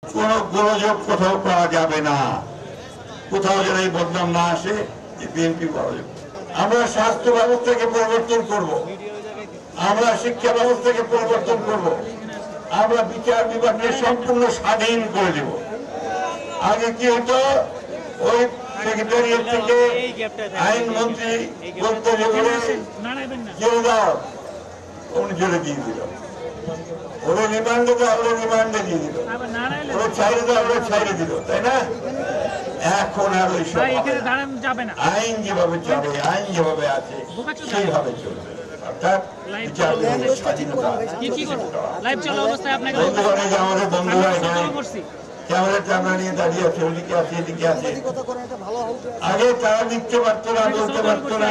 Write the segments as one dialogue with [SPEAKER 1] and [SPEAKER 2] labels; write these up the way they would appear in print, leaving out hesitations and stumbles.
[SPEAKER 1] কোন গোলযোগ কোথাও পাওয়া যাবে না, কোথাও যেন এই বদনাম না আসে যে বিএনপি গোলযোগ। আমরা স্বাস্থ্য ব্যবস্থাকে পরিবর্তন করব, আমরা শিক্ষা ব্যবস্থাকে পরিবর্তন করব, আমরা বিচার বিভাগকে সম্পূর্ণ স্বাধীন করে দেব। আগে কি হতো, ওই সেক্রেটারিয়েট থেকে আইনমন্ত্রী বলতে জেলে দাও, উনি জেলে দিয়ে দিল, ওরা রিমান্ডে দাও, ওরা রিমান্ডে দিয়ে দিল, ওরা ছাইড়ে দাও, ওরা ছাইড়ে দিল, তাই না? এখন আর ওই সব আইন যেভাবে চলে, আইন যেভাবে আছে সেইভাবে চলবে। অর্থাৎ বিচার বিভাগের স্বাধীনতা। আমাদের বন্ধুরা এখানে ক্যামেরা ট্যামেরা নিয়ে দাঁড়িয়ে আছে, ওদিকে আছে, এদিকে আছে। আগে তারা লিখতে পারতো না, বলতে পারতো না,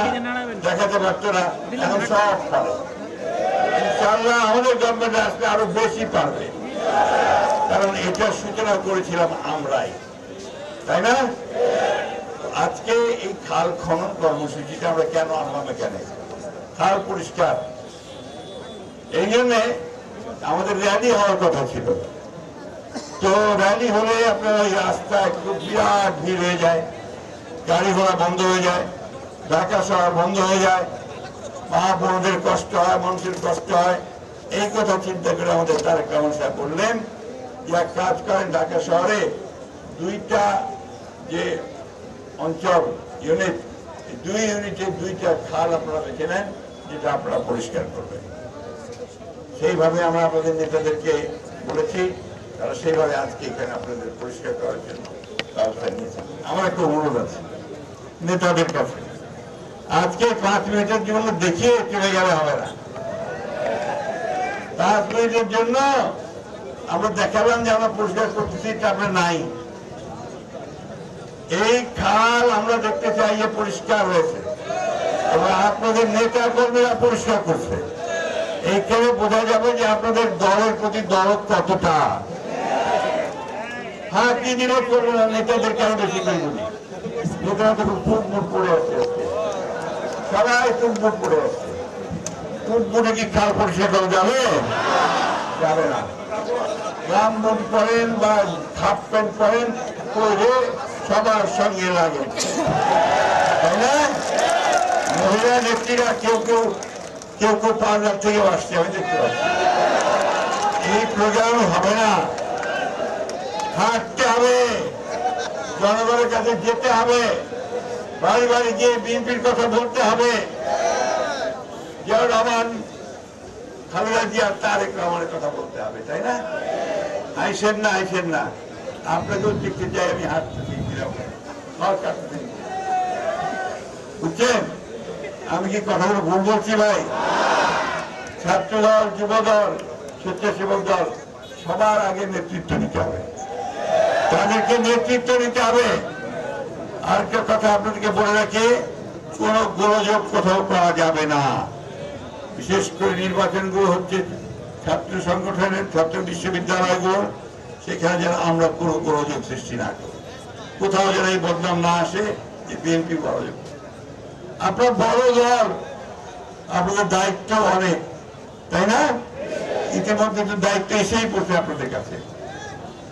[SPEAKER 1] দেখাতে পারতো না, এখন সব পারে। ইনশাআল্লাহ আমাদের গভর্নমেন্ট আসলে আরো বেশি পারবে, কারণ এটার সূচনা করেছিলাম আমরাই, তাই না? আজকে এই খাল খনন কর্মসূচিটা আমরা কেন আনলাম এখানে? খাল পরিষ্কার, এই জন্যে আমাদের র্যালি হওয়ার কথা ছিল। তো র্যালি হলে আপনার ওই রাস্তা একটু বিরাট ভিড় হয়ে যায়, গাড়ি ঘোড়া বন্ধ হয়ে যায়, ঢাকা শহর বন্ধ হয়ে যায়, মহাপুরুষদের কষ্ট হয়, মানুষের কষ্ট হয়। এই কথা চিন্তা করে আমাদের তারেক রহমান সাহেব বললেন যে এক কাজ করেন, ঢাকা শহরে দুইটা যে অঞ্চল ইউনিট, দুই ইউনিটের দুইটা খাল আপনারা বেছে নেন, যেটা আপনারা পরিষ্কার করবেন। সেইভাবে আমরা আপনাদের নেতাদেরকে বলেছি, তারা সেইভাবে আজকে এখানে আপনাদের পরিষ্কার করার জন্য ব্যবস্থা নিয়েছেন। আমার একটা অনুরোধ আছে নেতাদের কাছে, আজকে 5 মিনিটের জন্য দেখিয়ে চলে গেলে হবে না। 5 মিনিটের জন্য আমরা দেখালাম যে আমরা পরিষ্কার করতেছি, এটা আপনার নাই। এই খাল আমরা দেখতে চাই যে পরিষ্কার হয়েছে এবং আপনাদের নেতা কর্মীরা পরিষ্কার করছে। এইখানে বোঝা যাবে যে আপনাদের দলের প্রতি দরদ কতটা। হ্যাঁ, কি বিরোধ করবে না, নেতাদের কেন বেশি করে বলি, নেতারা তো ফুটফুট পড়ে আসছে, সবাই ফুটফুট পড়ে আসছে। ফুটফুটে কি খাল পরিষ্কার করা যাবে? যাবে না। গাম বুট পরেন বা হাফ প্যান্ট পরেন, পরে সবার সঙ্গে লাগে, তাই না? মহিলা নেত্রীরা কেউ কেউ পার্লার থেকে আসছে, আমি দেখতে পাচ্ছি। এই প্রোগ্রাম হবে না, হাঁটতে হবে, জনগণের কাছে যেতে হবে, বাড়ি বাড়ি গিয়ে বিএনপির কথা বলতে হবে। জিয়াউর রহমান, খালেদা জিয়া, তারেক রহমানের কথা বলতে হবে, তাই না? আইসেন না, আইসেন না, আপনাকেও দেখতে চাই আমি হাঁটতেছি, বুঝছেন? আমি কি কথাগুলো ভুল বলছি ভাই? ছাত্র দল, যুব দল, স্বেচ্ছাসেবক দল, সবার আগে নেতৃত্ব নিতে হবে, তাদেরকে নেতৃত্ব নিতে হবে। আর একটা কথা আপনাদেরকে বলে রাখি, কোন গোলযোগ কোথাও পাওয়া যাবে না। বিশেষ করে নির্বাচনগুলো হচ্ছে ছাত্র সংগঠনের, ছাত্র বিশ্ববিদ্যালয়গুলো, সেখানে যেন আমরা কোনো গোলযোগ সৃষ্টি না করি, কোথাও যেন এই বদনাম না আসে যে বিএনপি গোলযোগ। আপনার বড় দল, আপনাদের দায়িত্ব অনেক, তাই না? ইতিমধ্যে তো দায়িত্ব এসেই পড়ছে আপনাদের কাছে।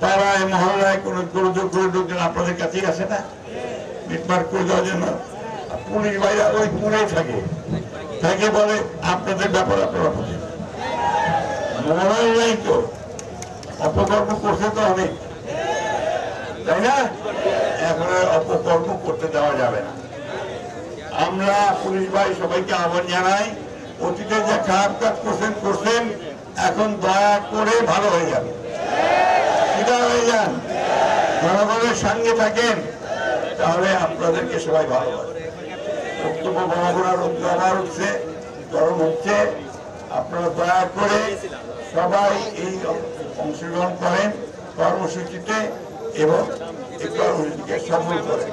[SPEAKER 1] পাড়ায় মহল্লায় কোন গোলযোগ করে লোকজন আপনাদের কাছেই আসে না মিটমাট করে দেওয়ার জন্য। পুলিশ ভাইরা ওই পুরে থাকে, বলে আপনাদের ব্যাপার আপনারা বুঝেন। মনে নাই তো অপকর্ম করছে তো অনেক, তাই না? এখন অপকর্ম করতে দেওয়া যাবে না। আমরা পুলিশ ভাই সবাইকে আহ্বান জানাই, অতীতে যে খারাপ কাজ করছেন, এখন দয়া করে ভালো হয়ে যান, সেটা হয়ে যান, জনগণের সঙ্গে থাকেন, তাহলে আপনাদেরকে সবাই ভালোবাসে। বক্তব্য আবার উঠছে, গরম হচ্ছে, আপনারা দয়া করে সবাই এই অংশগ্রহণ করেন কর্মসূচিতে এবং এই কর্মসূচিকে সফল করেন।